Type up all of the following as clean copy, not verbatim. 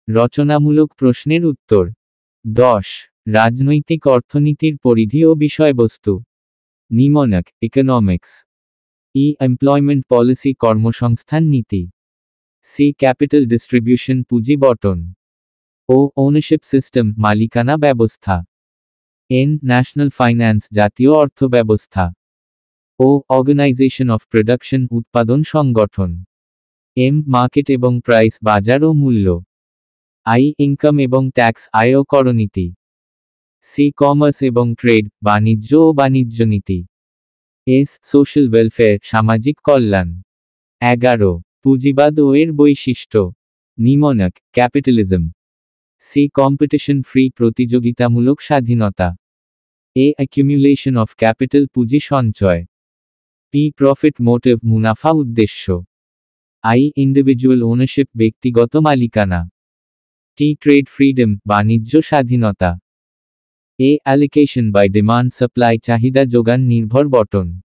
রচনামূলক প্রশ্নের উত্তর। 10. রাজনৈতিক অর্থনীতির পরিধি ও বিষয়বস্তু। নিমনক, ইকোনমিক্স। ই. এমপ্লয়মেন্ট পলিসি, কর্মসংস্থান নীতি। সি. ক্যাপিটাল ডিস্ট্রিবিউশন, পুঁজি বণ্টন। ও. ওনারশিপ সিস্টেম, মালিকানা ব্যবস্থা। এন. ন্যাশনাল ফাইন্যান্স, জাতীয় অর্থব্যবস্থা। ও. অর্গানাইজেশন অফ প্রোডাকশন, উৎপাদন সংগঠন। এম. মার্কেট এবং প্রাইস, বাজার ও মূল্য। আই. ইনকাম এবং ট্যাক্স, আয় ও করনীতি। সি. কমার্স এবং ট্রেড, বাণিজ্য ও বাণিজ্য নীতি। এস. সোশ্যাল ওয়েলফেয়ার, সামাজিক কল্যাণ। 11. পুঁজিবাদ ও এর বৈশিষ্ট্য। নিমনক, ক্যাপিটালিজম। সি. কম্পিটিশন ফ্রি, প্রতিযোগিতামূলক স্বাধীনতা। এ. অ্যাকিউমুলেশন অফ ক্যাপিটাল, পুঁজি সঞ্চয়। পি. প্রফিট মোটিভ, মুনাফা উদ্দেশ্য। আই. ইন্ডিভিজুয়াল ওনারশিপ, ব্যক্তিগত মালিকানা। টি. ট্রেড ফ্রিডম, বাণিজ্য স্বাধীনতা। এ. অ্যালোকেশন বাই ডিমান্ড সাপ্লাই, চাহিদা যোগান নির্ভর বণ্টন।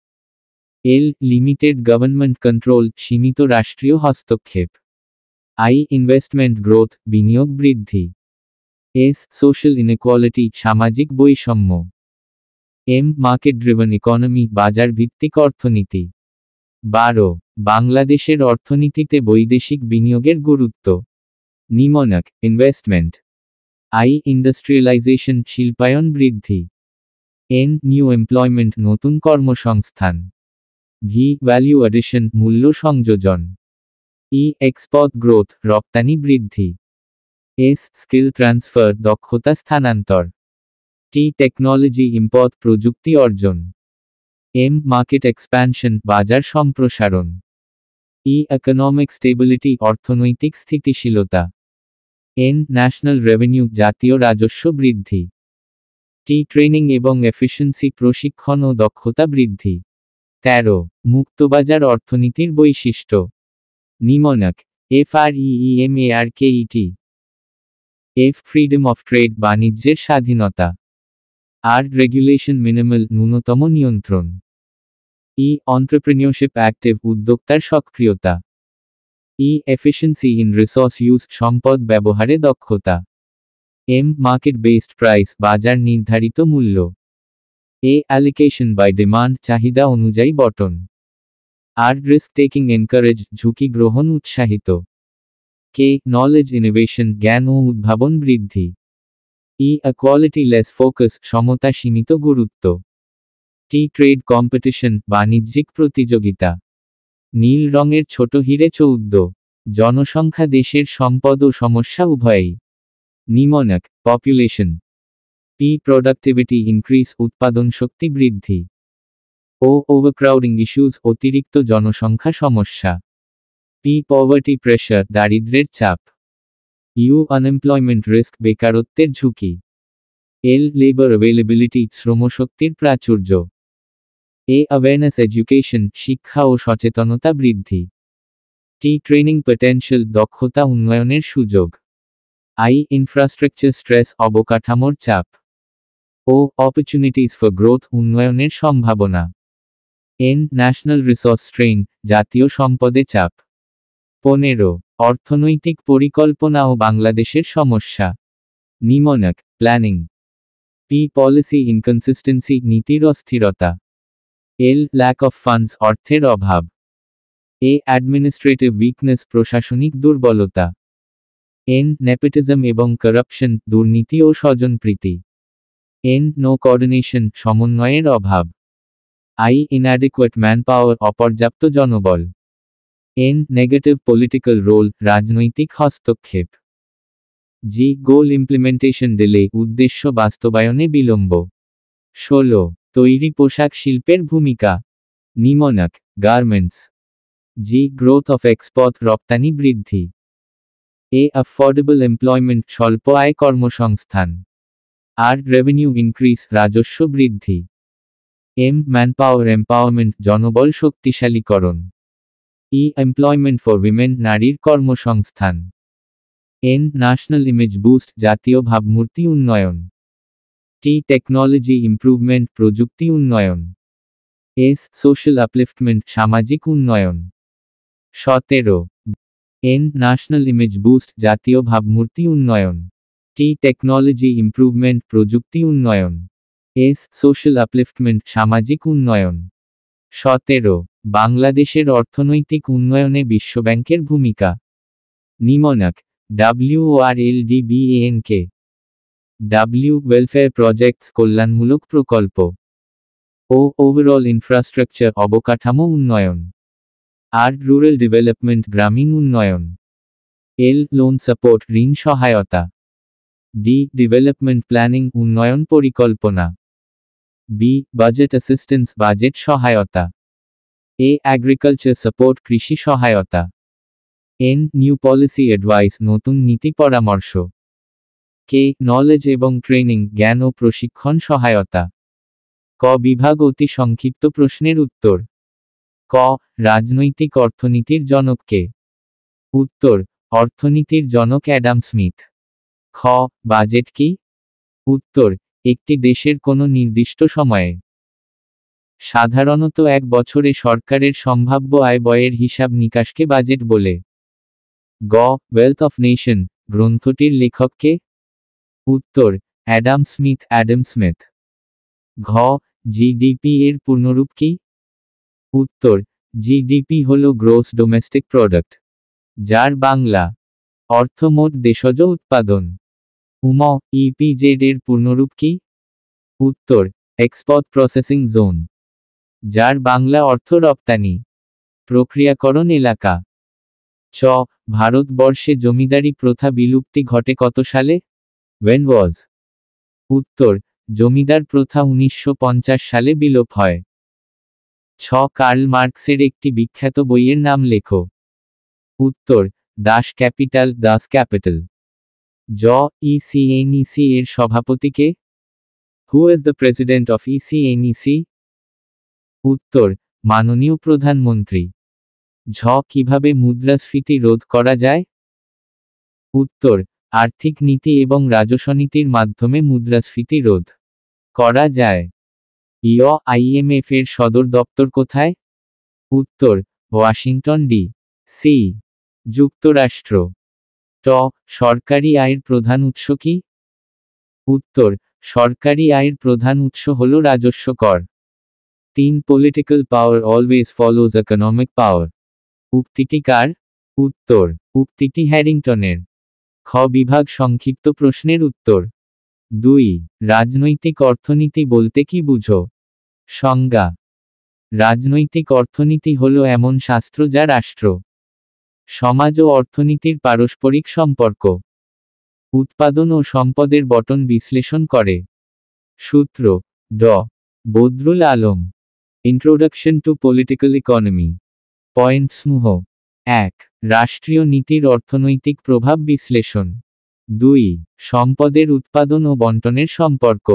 এল. লিমিটেড গভর্নমেন্ট কন্ট্রোল, সীমিত রাষ্ট্রীয় হস্তক্ষেপ। আই. ইনভেস্টমেন্ট গ্রোথ, বিনিয়োগ বৃদ্ধি। এস. সোশ্যাল ইনইকুয়ালিটি, সামাজিক বৈষম্য। এম. মার্কেট ড্রিভেন ইকোনমি, বাজার ভিত্তিক অর্থনীতি। 12. বাংলাদেশের অর্থনীতিতে বৈদেশিক বিনিয়োগের গুরুত্ব। নিমনক, ইনভেস্টমেন্ট। আই. ইন্ডাস্ট্রিয়ালাইজেশন, শিল্পায়ন বৃদ্ধি। এন. নিউ এমপ্লয়মেন্ট, নতুন কর্মসংস্থান। ভি. ভ্যালু অ্যাডিশন, মূল্য সংযোজন। ই. এক্সপোর্ট গ্রোথ, রপ্তানি বৃদ্ধি। এস. স্কিল ট্রান্সফার, দক্ষতা স্থানান্তর। টি. টেকনোলজি ইম্পোর্ট, প্রযুক্তি অর্জন। এম. মার্কেট এক্সপ্যানশন, বাজার সম্প্রসারণ। ই. ইকোনমিক স্টেবিলিটি, অর্থনৈতিক স্থিতিশীলতা। এন. ন্যাশনাল রেভিনিউ, জাতীয় রাজস্ব বৃদ্ধি। টি. ট্রেনিং এবং এফিসিয়েন্সি, প্রশিক্ষণ ও দক্ষতা বৃদ্ধি। 13. মুক্তবাজার অর্থনীতির বৈশিষ্ট্য। নিমনক, FREEMARKET। F. Freedom of trade, বাণিজ্যের স্বাধীনতা। আর. রেগুলেশন মিনিমাল, ন্যূনতম নিয়ন্ত্রণ। ই. অন্ত্রপ্রেনিয়রশিপ অ্যাক্টিভ, উদ্যোক্তার সক্রিয়তা। ই. এফিসিয়েন্সি ইন রিসোর্স ইউজ, সম্পদ ব্যবহারে দক্ষতা। এম. মার্কেট বেসড প্রাইস, বাজার নির্ধারিত মূল্য। এ. অ্যালোকেশন বাই ডিমান্ড, চাহিদা অনুযায়ী বণ্টন। আর. রিস্ক টেকিং এনকারেজ, ঝুঁকি গ্রহণ উৎসাহিত। কে. নলেজ ইনোভেশন, জ্ঞান ও উদ্ভাবন বৃদ্ধি। ই. কোয়ালিটি লেস ফোকাস, সমতা সীমিত গুরুত্ব। টি. ট্রেড কম্পিটিশন, বাণিজ্যিক প্রতিযোগিতা। নীল রঙের ছোট হিরে 14। জনসংখ্যা দেশের সম্পদ ও সমস্যা উভয়ই। নিমনক, পপুলেশন। পি. প্রোডাক্টিভিটি ইনক্রিজ, উৎপাদন শক্তি বৃদ্ধি। ও. ওভারক্রাউডিং ইস্যুজ, অতিরিক্ত জনসংখ্যা সমস্যা। পি. পভার্টি প্রেশার, দারিদ্র্যের চাপ। ইউ. আনএমপ্লয়মেন্ট রিস্ক, বেকারত্বের ঝুঁকি। এল. লেবার অ্যাভেলেবিলিটি, শ্রমশক্তির প্রাচুর্য। এ. অ্যাওয়ারনেস এডুকেশন, শিক্ষা ও সচেতনতা বৃদ্ধি। টি. ট্রেনিং পটেনশিয়াল, দক্ষতা উন্নয়নের সুযোগ। আই. ইনফ্রাস্ট্রাকচার স্ট্রেস, অবকাঠামোর চাপ। ও. অপরচুনিটিজ ফর গ্রোথ, উন্নয়নের সম্ভাবনা। এন. ন্যাশনাল রিসোর্স স্ট্রেইন, জাতীয় সম্পদে চাপ। 15. অর্থনৈতিক পরিকল্পনা ও বাংলাদেশের সমস্যা। নিমনক, প্ল্যানিং। পি. পলিসি ইনকনসিস্টেন্সি, নীতির অস্থিরতা। এল. ল্যাক অফ ফান্ডস, অর্থের অভাব। এ. অ্যাডমিনিস্ট্রেটিভ উইকনেস, প্রশাসনিক দুর্বলতা। এন. নেপোটিজম এবং কারাপশন, দুর্নীতি ও স্বজনপ্রীতি। এন. নো কোঅর্ডিনেশন, সমন্বয়ের অভাব। আই. ইনঅ্যাডিকুয়েট ম্যানপাওয়ার, অপর্যাপ্ত জনবল। এন. নেগেটিভ পলিটিক্যাল রোল, রাজনৈতিক হস্তক্ষেপ। জি. গোল ইমপ্লিমেন্টেশন ডিলে, উদ্দেশ্য বাস্তবায়নে বিলম্ব। 16. তৈরি পোশাক শিল্পের ভূমিকা। Mnemonic, garments. G. Growth of export, রপ্তানি বৃদ্ধি। এ. অ্যাফোর্ডেবল এমপ্লয়মেন্ট, স্বল্প আয় কর্মসংস্থান। আর. রেভিনিউ ইনক্রিজ, রাজস্ব বৃদ্ধি। এম. ম্যানপাওয়ার এম্পাওয়ারমেন্ট, জনবল শক্তিশালীকরণ। ই. এমপ্লয়মেন্ট ফর উইমেন, নারীর কর্মসংস্থান। এন. ন্যাশনাল ইমেজ বুস্ট, জাতীয় ভাবমূর্তি উন্নয়ন। টি. টেকনোলজি ইমপ্রুভমেন্ট, প্রযুক্তি উন্নয়ন। এস. সোশ্যাল আপলিফটমেন্ট, সামাজিক উন্নয়ন। 17. এন ন্যাশনাল ইমেজ বুস্ট জাতীয় ভাবমূর্তি উন্নয়ন। টি টেকনোলজি ইমপ্রুভমেন্ট প্রযুক্তি উন্নয়ন। এস সোশ্যাল আপলিফটমেন্ট সামাজিক উন্নয়ন। 17 বাংলাদেশের অর্থনৈতিক উন্নয়নে বিশ্বব্যাংকের ভূমিকা। নিমনক WORLDBANK W ওয়েলফেয়ার প্রজেক্টস কল্যাণমূলক প্রকল্প। ও ওভারঅল ইনফ্রাস্ট্রাকচার অবকাঠামো উন্নয়ন। আর রুরাল ডেভেলপমেন্ট গ্রামীণ উন্নয়ন। এল লোন সাপোর্ট ঋণ সহায়তা। ডি ডেভেলপমেন্ট প্ল্যানিং উন্নয়ন পরিকল্পনা। বি বাজেট অ্যাসিস্ট্যান্স বাজেট সহায়তা। এ এগ্রিকালচার সাপোর্ট কৃষি সহায়তা। এন নিউ পলিসি অ্যাডভাইস নতুন নীতি পরামর্শ। কে নলেজ এবং ট্রেনিং জ্ঞান ও প্রশিক্ষণ সহায়তা। ক বিভাগ অতি সংক্ষিপ্ত প্রশ্নের উত্তর। ক রাজনৈতিক অর্থনীতির জনক কে? উত্তর অর্থনীতির জনক অ্যাডাম স্মিথ। খ বাজেট কি? উত্তর একটি দেশের কোনো নির্দিষ্ট সময়ে সাধারণত এক বছরে সরকারের সম্ভাব্য আয় ব্যয়ের হিসাব নিকাশকে বাজেট বলে। গ ওয়েলথ অফ নেশন গ্রন্থটির লেখক কে? উত্তর অ্যাডাম স্মিথ। ঘ জিডিপি এর পূর্ণরূপ কি? উত্তর জিডিপি হল গ্রোস ডোমেস্টিক প্রোডাক্ট, যার বাংলা অর্থ মোট দেশজ উৎপাদন। উম ইপিজেড এর পূর্ণরূপ কি? উত্তর এক্সপোর্ট প্রসেসিং জোন, যার বাংলা অর্থ রপ্তানি প্রক্রিয়াকরণ এলাকা। চ ভারতবর্ষে জমিদারি প্রথা বিলুপ্তি ঘটে কত সালে? When was? উত্তর জমিদার প্রথা 1950 সালে বিলোপ হয়। ছ কার্ল মার্কসের একটি বিখ্যাত বইয়ের নাম লেখো। উত্তর দাস ক্যাপিটাল। জ ইসিএনইসি এর সভাপতি কে? Who is the president of ECNEC? উত্তর মাননীয় প্রধানমন্ত্রী। ঝ কিভাবে মুদ্রাস্ফীতি রোধ করা যায়? উত্তর আর্থিক নীতি এবং রাজস্বনীতির মাধ্যমে মুদ্রাস্ফীতি রোধ করা যায়। আইএমএফ এর সদর দপ্তর কোথায়? উত্তর ওয়াশিংটন ডিসি, যুক্তরাষ্ট্র। ট সরকারি আয়ের প্রধান উৎস কি? উত্তর সরকারি আয়ের প্রধান উৎস হল রাজস্ব কর। 3 political power always follows economic power. উক্তিটি কার? উত্তর উক্তিটি হ্যারিংটনের। খ বিভাগ সংক্ষিপ্ত প্রশ্নের উত্তর। 2 রাজনৈতিক অর্থনীতি বলতে কি বুঝো? সংজ্ঞা। রাজনৈতিক অর্থনীতি হল এমন শাস্ত্র যা রাষ্ট্র, সমাজ ও অর্থনীতির পারস্পরিক সম্পর্ক, উৎপাদন ও সম্পদের বণ্টন বিশ্লেষণ করে। সূত্র ড Badrul Alam. Introduction to political economy. পয়েন্টসমূহ। 1 রাষ্ট্রীয় নীতির অর্থনৈতিক প্রভাব বিশ্লেষণ। 2 সম্পদের উৎপাদন ও বণ্টনের সম্পর্ক।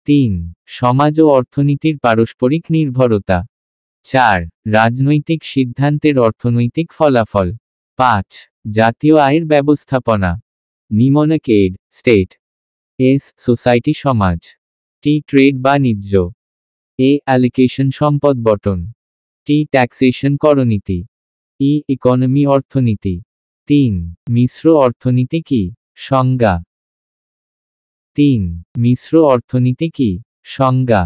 3 সমাজ ও অর্থনীতির পারস্পরিক নির্ভরতা। 4 রাজনৈতিক সিদ্ধান্তের অর্থনৈতিক ফলাফল। 5 জাতীয় আয়ের ব্যবস্থাপনা। নিমনক এড স্টেট। এস সোসাইটি সমাজ। টি ট্রেড বাণিজ্য। এ অ্যালোকেশন সম্পদ বণ্টন। টি ট্যাক্সেশন করনীতি। ই ইকোনমি অর্থনীতি। 3 মিশ্র অর্থনীতি কি? সংজ্ঞা। 3 মিশ্র অর্থনীতি কি? সংজ্ঞা।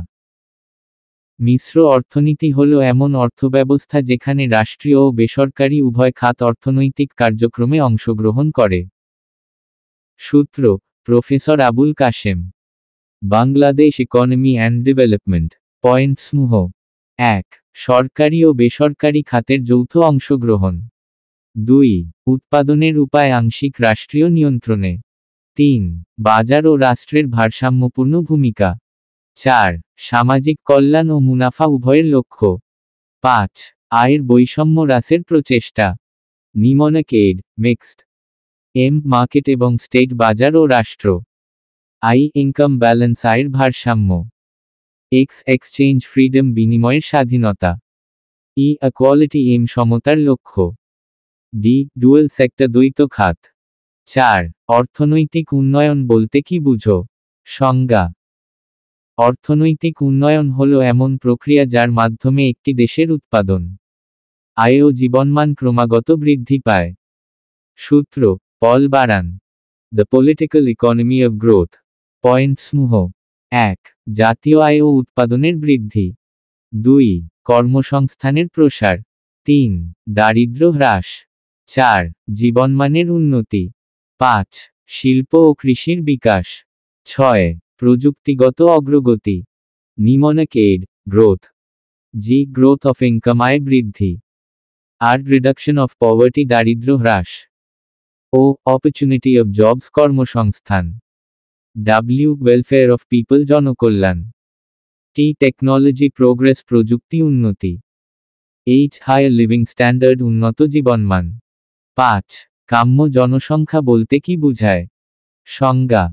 মিশ্র অর্থনীতি হল এমন অর্থব্যবস্থা যেখানে রাষ্ট্রীয় ও বেসরকারি উভয় খাত অর্থনৈতিক কার্যক্রমে অংশগ্রহণ করে। সূত্র professor Abul Kashem. Bangladesh economy and development. পয়েন্টসমূহ। 1 সরকারি ও বেসরকারি খাতের যৌথ অংশগ্রহণ। 2 উৎপাদনের উপায় আংশিক রাষ্ট্রীয় নিয়ন্ত্রণে। 3 বাজার ও রাষ্ট্রের ভারসাম্যপূর্ণ ভূমিকা। 4 সামাজিক কল্যাণ ও মুনাফা উভয়ের লক্ষ্য। 5 আয়ের বৈষম্য হ্রাসের প্রচেষ্টা। নিমনক এড মিক্সড। এম মার্কেট এবং স্টেট বাজার ও রাষ্ট্র। আই ইনকাম ব্যালেন্স আয়ের ভারসাম্য। এক্স এক্সচেঞ্জ ফ্রিডম বিনিময়ের স্বাধীনতা। ই ইকুয়ালিটি এম সমতার লক্ষ্য। ডি ডুয়েল সেক্টর দ্বৈত খাত। 4 অর্থনৈতিক উন্নয়ন বলতে কি বুঝো? সংজ্ঞা। অর্থনৈতিক উন্নয়ন হল এমন প্রক্রিয়া যার মাধ্যমে একটি দেশের উৎপাদন, আয় ও জীবনমান ক্রমাগত বৃদ্ধি পায়। সূত্র Paul Baran, the political economy of growth. Point সমূহ: 1. জাতীয় আয় ও উৎপাদনের বৃদ্ধি। 2. কর্মসংস্থানের প্রসার। 3. দারিদ্র্য হ্রাস। 4. জীবনমানের উন্নতি। 5. শিল্প ও কৃষির বিকাশ। 6. প্রযুক্তিগত অগ্রগতি। Mnemonic aid growth. G growth of income আয় বৃদ্ধি। আর রিডাকশন অফ পভার্টি দারিদ্র্য হ্রাস। ও অপরচুনিটি অফ জবস কর্মসংস্থান। ডাব্লিউ ওয়েলফেয়ার অফ পিপল জনকল্যাণ। টি টেকনোলজি প্রোগ্রেস প্রযুক্তি উন্নতি। এইচ হায়ার লিভিং স্ট্যান্ডার্ড উন্নত জীবনমান। 5. কাম্য জনসংখ্যা বলতে কি বোঝায়? সংজ্ঞা: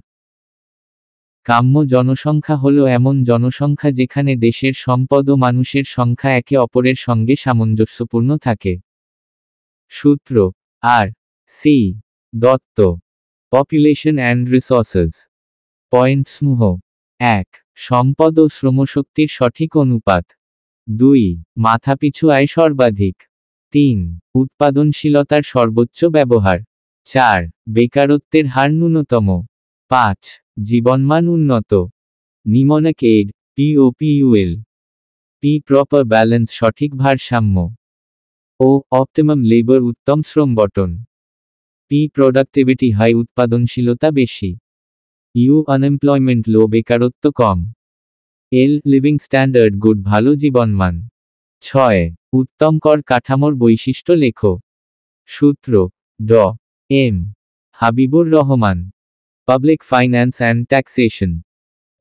কাম্য জনসংখ্যা হল এমন জনসংখ্যা যেখানে দেশের সম্পদ ও মানুষের সংখ্যা একে অপরের সঙ্গে সামঞ্জস্যপূর্ণ থাকে। সূত্র R C Dutta, population and resources. Point সমূহ: 1. সম্পদ ও শ্রমশক্তির সঠিক অনুপাত। 2. মাথাপিছু আয় সর্বাধিক। 3. উৎপাদনশীলতার সর্বোচ্চ ব্যবহার। 4. বেকারত্বের হার ন্যূনতম। 5. জীবনমান উন্নত। নিমনক এড পিওপিউএল। পি প্রপার ব্যালেন্স সঠিক ভারসাম্য। ও অপটিমাম লেবার উত্তম শ্রম বটন। পি প্রোডাক্টিভিটি হাই উৎপাদনশীলতা বেশি। ইউ আনএমপ্লয়মেন্ট লো বেকারত্ব কম। এল লিভিং স্ট্যান্ডার্ড গুড ভালো জীবনমান। 6. উত্তম কর কাঠামোর বৈশিষ্ট্য লেখো। সূত্র ড M Habibur Rahman, public finance and taxation.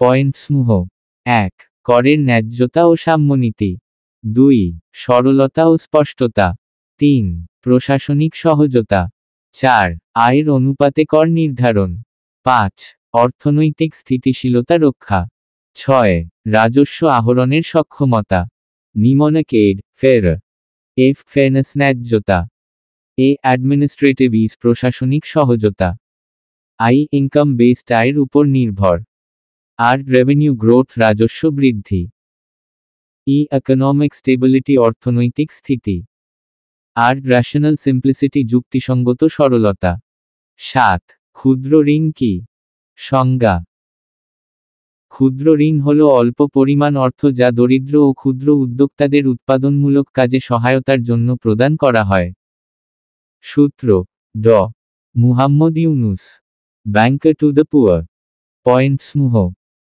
Point সমূহ: 1. করের ন্যায্যতা ও সাম্যনীতি। 2. সরলতা ও স্পষ্টতা। 3. প্রশাসনিক সহজতা। 4. আয়ের অনুপাতে কর নির্ধারণ। 5. অর্থনৈতিক স্থিতিশীলতা রক্ষা। 6. রাজস্ব আহরণের সক্ষমতা। নিমনক এড ফের। এফ ফেয়ারনেস ন্যায্যতা। এ অ্যাডমিনিস্ট্রেটিভ ইজ প্রশাসনিক সহজতা। আই ইনকাম বেসড আয়ের উপর নির্ভর। আর রেভিনিউ গ্রোথ রাজস্ব বৃদ্ধি। ই ইকোনমিক স্টেবিলিটি অর্থনৈতিক স্থিতি। আর রেশনাল সিম্পলিসিটি যুক্তিসঙ্গত সরলতা। 7. ক্ষুদ্র ঋণ কি? সংজ্ঞা: ক্ষুদ্র ঋণ হল অল্প পরিমাণ অর্থ যা দরিদ্র ও ক্ষুদ্র উদ্যোক্তাদের উৎপাদনমূলক কাজে সহায়তার জন্য প্রদান করা হয়। সূত্র ড Muhammad Yunus, banker to the poor. Point সমূহ: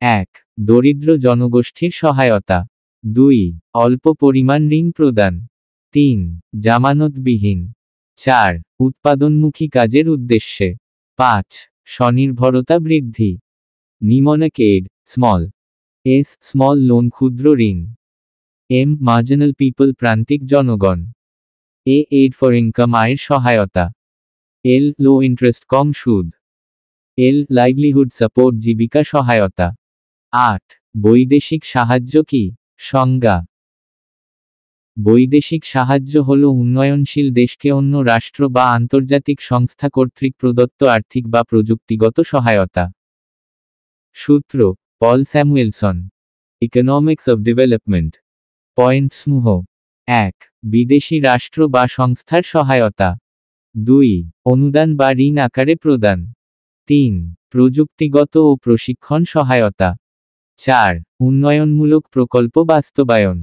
1. দরিদ্র জনগোষ্ঠীর সহায়তা। 2. অল্প পরিমাণ ঋণ প্রদান। 3. জামানতবিহীন। 4. উৎপাদনমুখী কাজের উদ্দেশ্যে। 5. স্বনির্ভরতা বৃদ্ধি। Mnemonic aid small S small loan ক্ষুদ্র ঋণ। এম মার্জিনাল পিপল প্রান্তিক জনগণ। এ এড ফর ইনকাম আয়ের সহায়তা। এল লো ইন্টারেস্ট কম সুদ। এল লাইভলিহুড সাপোর্ট জীবিকা সহায়তা। 8. বৈদেশিক সাহায্য কি? সংজ্ঞা: বৈদেশিক সাহায্য হল উন্নয়নশীল দেশকে অন্য রাষ্ট্র বা আন্তর্জাতিক সংস্থা কর্তৃক প্রদত্ত আর্থিক বা প্রযুক্তিগত সহায়তা। সূত্র Paul Samuelson, economics of development. Point সমূহ: 1. বিদেশি রাষ্ট্র বা সংস্থার সহায়তা। 2. অনুদান বা ঋণ আকারে প্রদান। 3. প্রযুক্তিগত ও প্রশিক্ষণ সহায়তা। 4. উন্নয়নমূলক প্রকল্প বাস্তবায়ন।